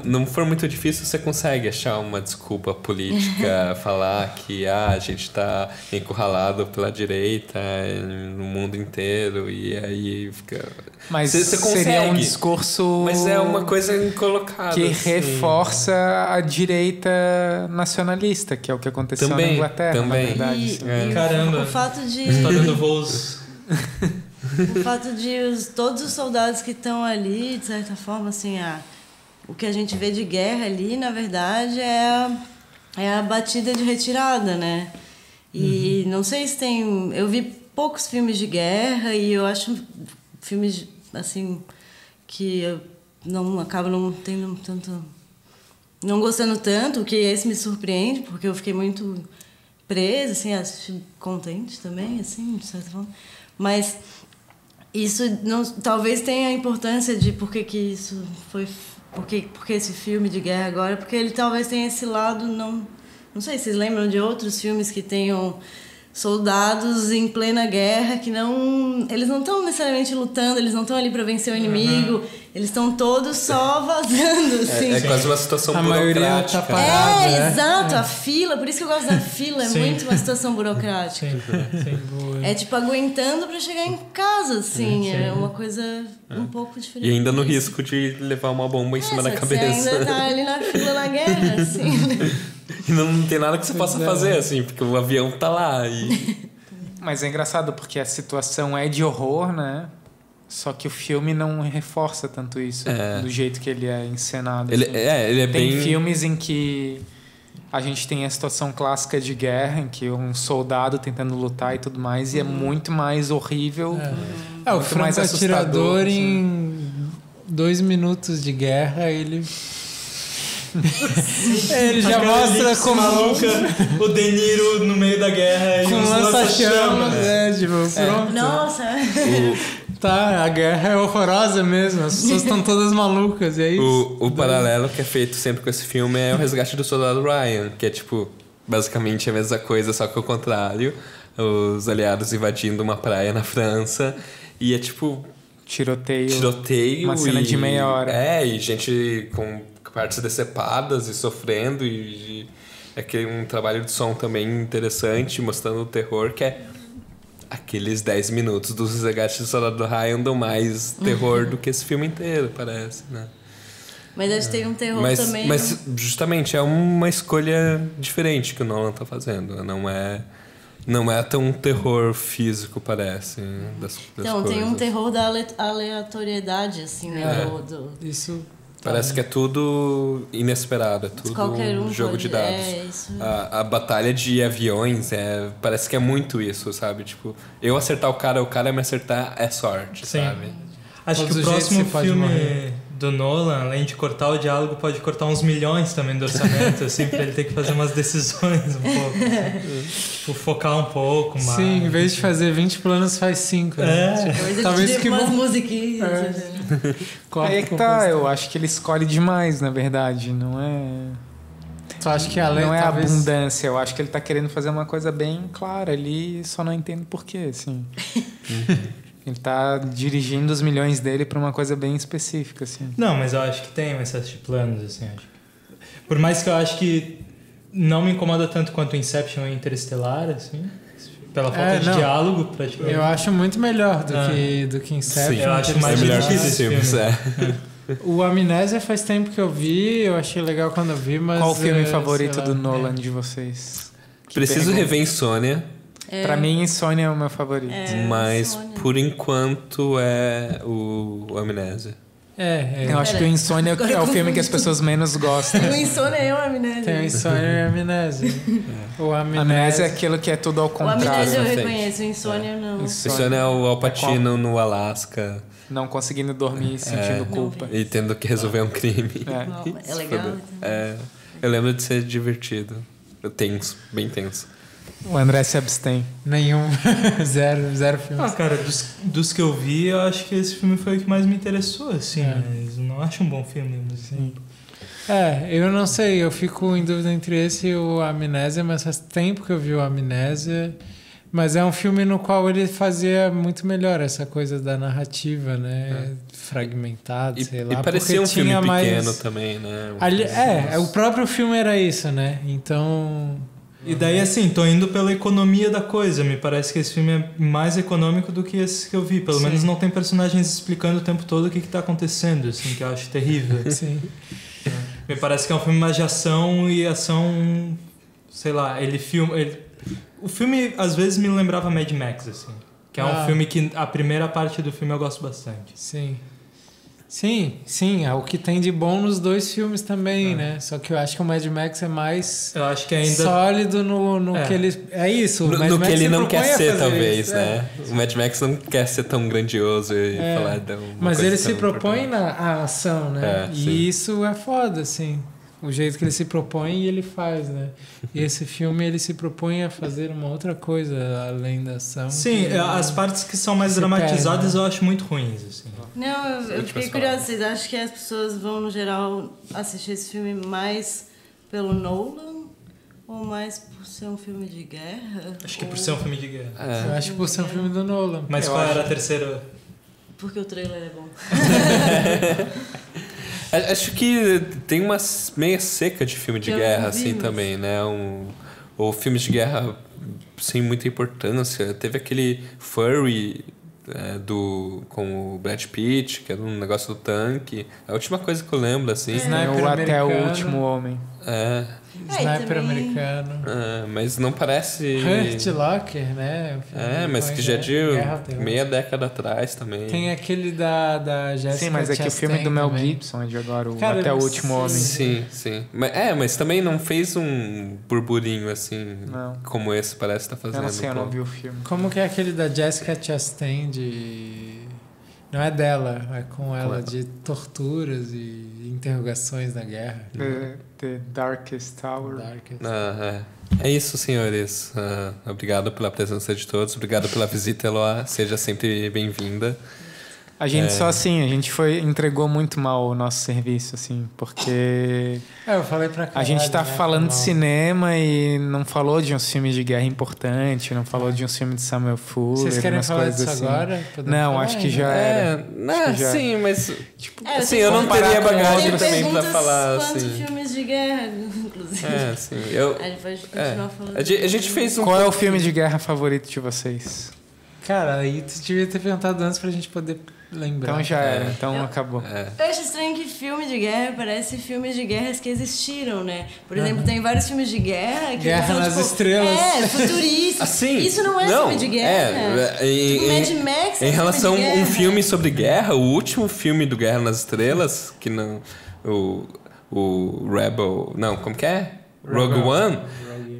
não for muito difícil, você consegue achar uma desculpa política, falar que a gente está encurralado pela direita no mundo inteiro, e aí fica... Mas você consegue, seria um discurso... Mas é uma coisa colocada. Que assim, reforça a direita nacionalista, que é o que aconteceu na Inglaterra. Também. Na verdade, Caramba. O fato de... História do voos. O fato de todos os soldados que estão ali, de certa forma, assim, o que a gente vê de guerra ali, na verdade, é a batida de retirada, né? E não sei se tem... Eu vi poucos filmes de guerra e eu acho filmes, assim, que eu acabo não tendo tanto... Não gostando tanto, que esse me surpreende, porque eu fiquei muito presa, assim, assisti contente também, assim, de certa forma. Mas isso talvez tenha a importância de por que isso foi... Porque esse filme de guerra agora... Porque ele talvez tenha esse lado... Não sei se vocês lembram de outros filmes que tenham soldados em plena guerra que eles não estão necessariamente lutando, eles não estão ali para vencer o inimigo, eles estão todos só vazando, assim. É quase uma situação a burocrática. maioria tá parada, Exato, a fila, por isso que eu gosto da fila, é muito uma situação burocrática. Sim. É tipo aguentando para chegar em casa, assim, é uma coisa um pouco diferente. E ainda no risco de levar uma bomba em cima da Só que cabeça. você ainda tá ali na fila na guerra, assim. E não tem nada que você possa fazer, assim, porque o avião tá lá e... Mas é engraçado porque a situação é de horror, né? Só que o filme não reforça tanto isso do jeito que ele é encenado. Ele, assim. ele é Tem bem... filmes em que a gente tem a situação clássica de guerra, em que um soldado tentando lutar e tudo mais, e é muito mais horrível. O franco atirador assim. em 2 minutos de guerra, ele já mostra como maluca, o De Niro no meio da guerra e com os lança-chamas, lança-chamas. pronto. Nossa! Tá, a guerra é horrorosa mesmo, as pessoas estão todas malucas, e é isso. O paralelo que é feito sempre com esse filme é o Resgate do Soldado Ryan, que é tipo, basicamente a mesma coisa, só que ao contrário. Os aliados invadindo uma praia na França e é tipo... Tiroteio. Uma cena de meia hora. E gente com partes decepadas e sofrendo e é um trabalho de som também interessante, mostrando o terror, que é aqueles 10 minutos dos Resgate do Soldado Ryan dão mais terror do que esse filme inteiro, parece, né? Mas acho que tem um terror também. Mas justamente é uma escolha diferente que o Nolan tá fazendo. Não é tão terror físico, parece, das então, coisas. tem um terror da aleatoriedade, assim, né? Isso... Parece que é tudo inesperado, é tudo jogo de dados. Isso. A batalha de aviões, parece que é muito isso, sabe? Tipo, eu acertar o cara me acertar é sorte, sabe? Acho que o próximo filme do Nolan, além de cortar o diálogo, pode cortar uns milhões também do orçamento, assim, pra ele ter que fazer umas decisões um pouco. Assim. Tipo, focar um pouco mais. Sim, em vez de fazer 20 planos, faz 5. Talvez que umas musiquinhas. Aí é que tá, eu acho que ele escolhe demais, na verdade, não é... Tu acha que além, não é talvez... abundância, eu acho que ele tá querendo fazer uma coisa bem clara ali, só não entendo porquê, assim. Ele tá dirigindo os milhões dele pra uma coisa bem específica, assim. Não, mas eu acho que tem um excesso de planos, assim. Acho. Por mais que eu acho que não me incomoda tanto quanto Inception e Interestelar, assim. Pela falta de diálogo, praticamente. Eu acho muito melhor do que Inception. Sim, eu acho mais melhor que esse esses filmes, O Amnésia faz tempo que eu vi, eu achei legal quando eu vi, mas... Qual o filme favorito do Nolan de vocês? Preciso rever Insônia. Pra mim, Insônia é o meu favorito. Mas, Insônia. por enquanto, é o Amnésia. Eu acho que o Insônia é o filme que as pessoas menos gostam. O Insônia é o Amnésia. Tem o Insônia e a Amnésia. O Amnésia é aquilo que é tudo ao O contrário. Amnésia eu reconheço, o Insônia não. Insônia é o Al Pacino no Alasca. Não conseguindo dormir, sentindo culpa. E tendo que resolver um crime. É legal. Eu lembro de ser divertido. Tenso, bem tenso. O André se abstém. Nenhum. Zero filmes. Cara, dos que eu vi, eu acho que esse filme foi o que mais me interessou, assim. Mas eu não acho um bom filme, mas assim. Eu não sei, eu fico em dúvida entre esse e o Amnésia, mas faz tempo que eu vi o Amnésia. Mas é um filme no qual ele fazia muito melhor essa coisa da narrativa, né? Fragmentado, sei lá. E parecia um filme pequeno mais... também, né? O próprio filme era isso, né? Então... E daí, assim, tô indo pela economia da coisa. Me parece que esse filme é mais econômico do que esse que eu vi. Pelo menos não tem personagens explicando o tempo todo o que tá acontecendo, assim, que eu acho terrível. Sim. Me parece que é um filme mais de ação e ação... Sei lá, ele filma... O filme, às vezes, me lembrava Mad Max, assim. Que é um filme que a primeira parte do filme eu gosto bastante. Sim, é o que tem de bom nos dois filmes também, né? Só que eu acho que o Mad Max é mais eu acho que ainda sólido no que ele... É isso, o Mad no Max que ele não quer ser, talvez, isso, né? O Mad Max não quer ser tão grandioso e falar de uma mas coisa ele tão se propõe importante. na ação, né? E isso é foda, assim. O jeito que ele se propõe e ele faz, né? E esse filme, ele se propõe a fazer uma outra coisa além da ação. Sim, as partes que são mais dramatizadas eu acho muito ruins, assim. Não, eu fiquei curiosa. Vocês acham que as pessoas vão, no geral, assistir esse filme mais pelo Nolan Ou mais por ser um filme de guerra? Acho que por ser um filme de guerra. Eu acho que por ser um filme do Nolan. Mas qual era a terceira? Porque o trailer é bom. Acho que tem uma meia seca de filme de Eu guerra, não vi, assim, mas- também, né? Ou filmes de guerra sem muita importância. Teve aquele Fury com o Brad Pitt, que era um negócio do tanque. A última coisa que eu lembro, assim. Sniper Ou Até o americano. Último Homem. É, Sniper também- americano. mas não parece... Hurt Locker, né? O filme mas que já é de Guerra ao Terror. meia década atrás também. Tem aquele da Jessica Sim, mas é que o filme Chastain do Mel também. Gibson é de agora, o Cara, Até o eu Último sei. Homem. Sim, sim. Mas também não fez um burburinho assim, Não. como esse parece estar fazendo. Eu não sei, eu não pô. vi o filme. Como que é aquele da Jessica Chastain de... Não é dela, é com ela, de torturas e interrogações na guerra. The Darkest Tower. Darkest. É isso, senhores. Obrigado pela presença de todos. Obrigado pela visita, Eloá. Seja sempre bem-vinda. A gente só assim, a gente entregou muito mal o nosso serviço, assim, porque Eu falei pra caralho, a gente tá né, falando de mal. cinema e não falou de uns filmes de guerra importante, não falou de um filme de Samuel Fuller. Vocês querem umas falar coisas disso assim. agora? Podemos Não, falar acho que ainda? já era. Acho que já- Sim, mas É, assim, eu não comparar teria com bagagem outros. também pra falar Quantos assim. filmes de guerra, inclusive. Sim. A gente pode continuar falando. A gente fez um Qual é o filme de guerra favorito de vocês? Cara, aí tu devia ter perguntado antes pra gente poder lembrar. Então já era, então acabou. Eu acho estranho que filme de guerra parece filmes de guerras que existiram, né? Por exemplo, tem vários filmes de guerra que Guerra são, nas tipo, Estrelas. futuristas. Assim, Isso não é filme de guerra. Tipo, Mad Max é em relação a filme de um guerra. filme sobre guerra, o último filme do Guerra nas Estrelas, que não o Rebel, não, como que é? Rogue One.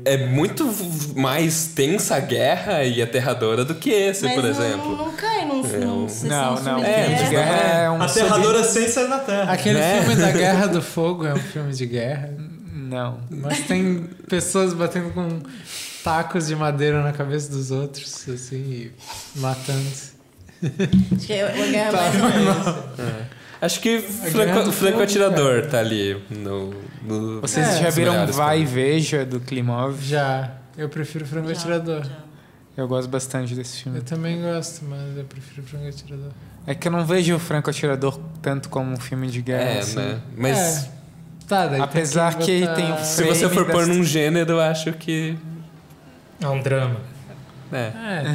É muito mais tensa a guerra e aterradora do que esse, Mas por não, exemplo. não cai num Não, filme não. de Filme de guerra é um Aterradora sem ser na Terra. Aquele Né? filme da Guerra do Fogo é um filme de guerra. Não. Mas tem pessoas batendo com tacos de madeira na cabeça dos outros, assim, e matando. Acho que é uma guerra mais. Acho que Guerra o do Franco Fogo, Atirador cara. tá ali no Vocês nos já viram melhores Vai e pra mim. Veja do Klimov? Já. Eu prefiro Frango Atirador. Eu gosto bastante desse filme. Eu também gosto, mas eu prefiro Frango Atirador. É que eu não vejo o Franco Atirador tanto como um filme de guerra. assim. né? Mas Tá, daí Apesar que botar- tem um se você for pôr num gênero, eu acho que É um drama.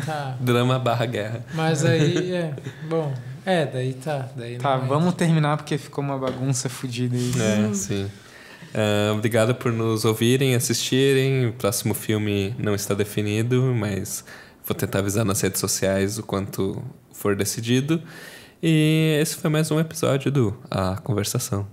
tá. drama / guerra. Mas aí, bom. Daí tá. Daí Tá, não é. vamos terminar porque ficou uma bagunça fodida aí. Sim. Obrigado por nos ouvirem, assistirem. O próximo filme não está definido, mas vou tentar avisar nas redes sociais o quanto for decidido. E esse foi mais um episódio do A Conversação.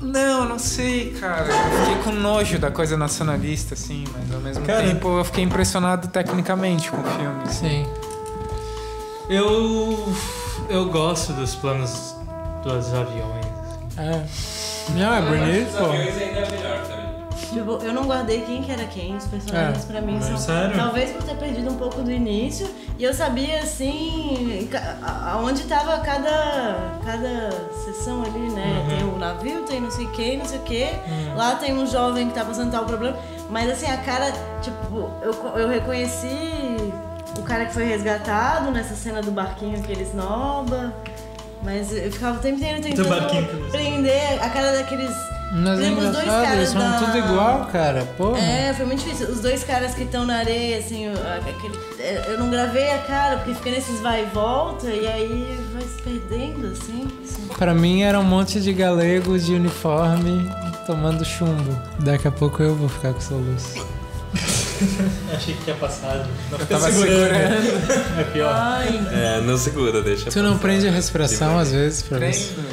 Não, eu não sei, cara. Eu fiquei com nojo da coisa nacionalista, assim, mas ao mesmo Cara, tempo eu fiquei impressionado tecnicamente com o filme. Sim. Eu gosto dos planos dos aviões. Não, é bonito, pô. ainda é melhor também. Tipo, eu não guardei quem que era quem. Os personagens pra mim são. sério? Talvez por ter perdido um pouco do início. E eu sabia assim aonde tava cada sessão ali, né? Tem o navio, tem não sei quem, não sei o quê. Lá tem um jovem que tá passando tal problema. Mas assim, a cara, tipo, eu reconheci o cara que foi resgatado nessa cena do barquinho que ele esnoba. Mas eu ficava o tempo inteiro Do barquinho que tentando ele prender a cara daqueles. Mas é Lembra os dois engraçado, eles caras são da- tudo igual, cara. Porra. É, foi muito difícil. Os dois caras que estão na areia, assim, eu não gravei a cara, porque fica nesses vai e volta, e aí vai se perdendo, assim. Pra mim era um monte de galegos de uniforme tomando chumbo. Daqui a pouco eu vou ficar com soluço. Achei que tinha passado. Não Eu tava segurando. É pior. Ai, Não segura, deixa Tu não passar. prende a respiração às vezes pra ver se... Treino,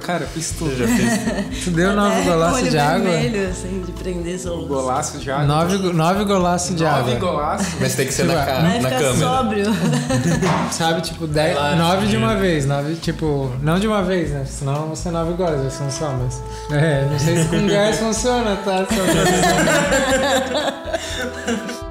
Cara, eu fiz tudo. Já fiz. Tu deu 9 golaços de água? Vermelho, assim, de prender soluço. Golaço de água. 9 golaços de água. 9 golaços. Mas tem que ser Tipo, na Vai ficar câmera. sóbrio. Sabe, tipo, 9 de uma vez. 9, tipo, não de uma vez, né? Senão vão ser 9 goles, vai ser um só, mas. Não sei se com gás funciona, tá? Só pra